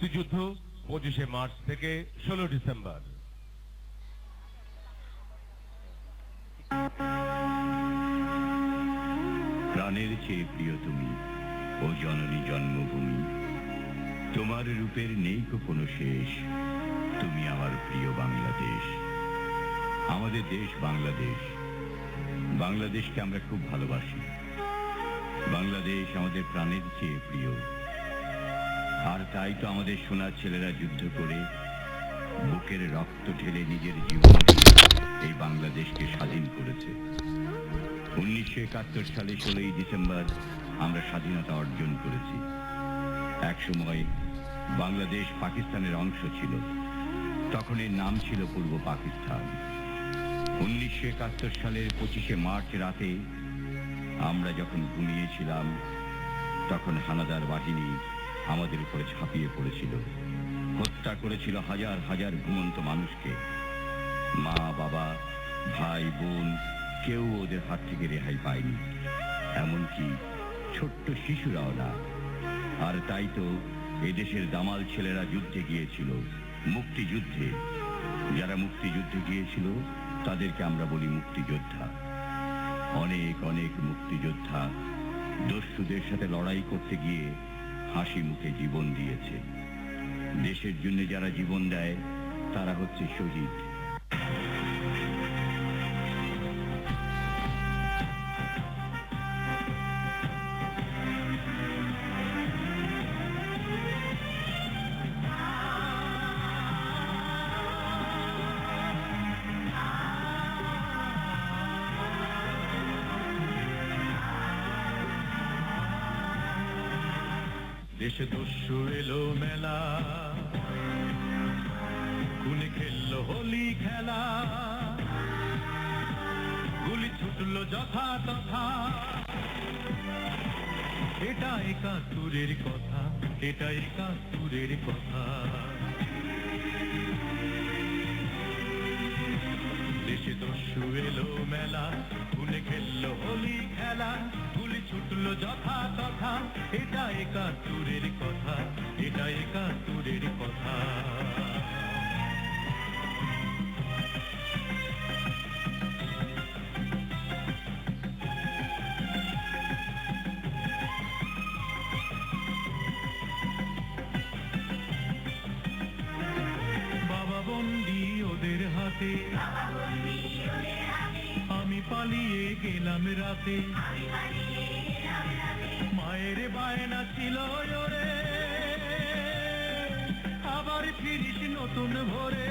মুক্তিযুদ্ধ 25শে মার্চ থেকে 16 ডিসেম্বর। প্রাণের চেয়ে প্রিয় তুমি ও জননী জন্মভূমি, তোমার রূপের নেই কোনো শেষ। তুমি আমার প্রিয় বাংলাদেশ, আমাদের দেশ বাংলাদেশ। বাংলাদেশকে আমরা খুব ভালোবাসি। বাংলাদেশ আমাদের প্রাণের চেয়ে প্রিয়। আর তাই তো আমাদের সোনার ছেলেরা যুদ্ধ করে বুকের রক্ত ঢেলে নিজের জীবন এই বাংলাদেশকে স্বাধীন করেছে। 1971 সালে 16 ডিসেম্বর আমরা স্বাধীনতা অর্জন করেছি। একসময় বাংলাদেশ পাকিস্তানের অংশ ছিল, তখন এর নাম ছিল পূর্ব পাকিস্তান। 1971 সালের 25শে মার্চ রাতে আমরা যখন ঘুমিয়েছিলাম, তখন হানাদার বাহিনী আমাদের উপরে ঝাঁপিয়ে পড়েছিল, হত্যা করেছিল হাজার হাজার ঘুমন্ত মানুষকে। মা বাবা ভাই বোন কেউ ওদের হাত থেকে রেহাই পায়নি, এমনকি ছোট্ট শিশুরাও না। আর তাই তো এদেশের দামাল ছেলেরা যুদ্ধে গিয়েছিল, মুক্তিযুদ্ধে। যারা মুক্তিযুদ্ধে গিয়েছিল তাদেরকে আমরা বলি মুক্তিযোদ্ধা। অনেক অনেক মুক্তিযোদ্ধা দস্যুদের সাথে লড়াই করতে গিয়ে হাসি মুখে জীবন দিয়েছে। দেশের জন্য যারা জীবন দেয় তারা হচ্ছে শহীদ। দেশে দস্যু এলো মেলা, খুনে খেললো হোলি খেলা, গুলি ছুটলো যথা তথা। এটা 71-এর কথা, এটা 71-এর কথা। দেশে দস্যু এলো মেলা, খুনে খেললো হোলি খেলা, গুলি ছুটলো যথা তথা। এটা 71-এর কথা, এটা 71-এর কথা। বাবা বন্দি ওদের হাতে, আমি পালিয়ে গেলাম রাতে। মায়ের বায়না ছিল ওরে, আবার ফিরিস নতুন ভোরে।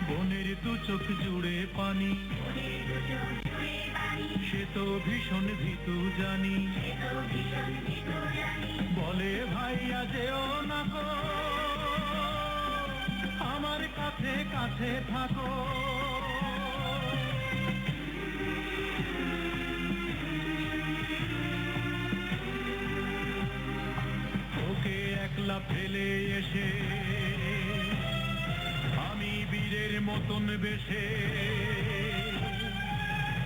বনের দু চোখ জুড়ে পানি, সে তো ভীষণ ভীতু জানি। বলে ভাইয়া যেও না গো, আমার কাছে কাছে থাকো। ওকে একলা ফেলে এসে আমি বীরের মতন বেশে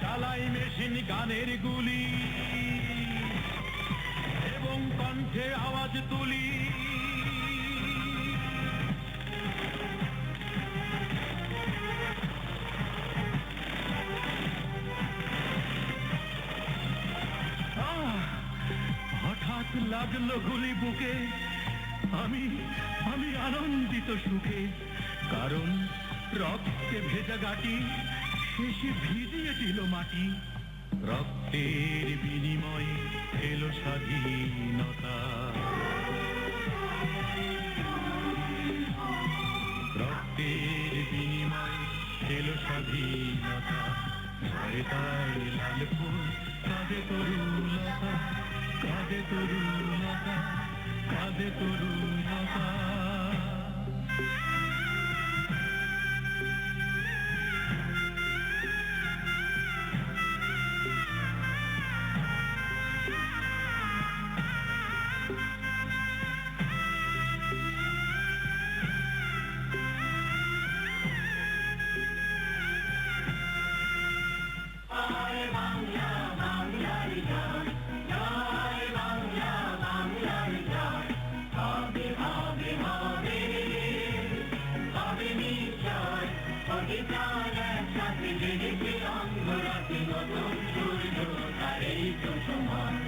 চালাই মেশিন গানের গুলি এবং কণ্ঠে আওয়াজ তুলি। হঠাৎ লাগলো গুলি বুকে, আমি আমি আনন্দিত সুখে। কারণ রক্তে ভেজা গাটি শেষে ভিজিয়ে দিল মাটি। রক্তের বিনিময়ে এলো স্বাধীনতা, রক্তের বিনিময়ে এলো স্বাধীনতা। তাই লাল ফুল কাঁদে তরুলতা, কাঁদে তরুলতা, কাঁদে তরুলতা। সময়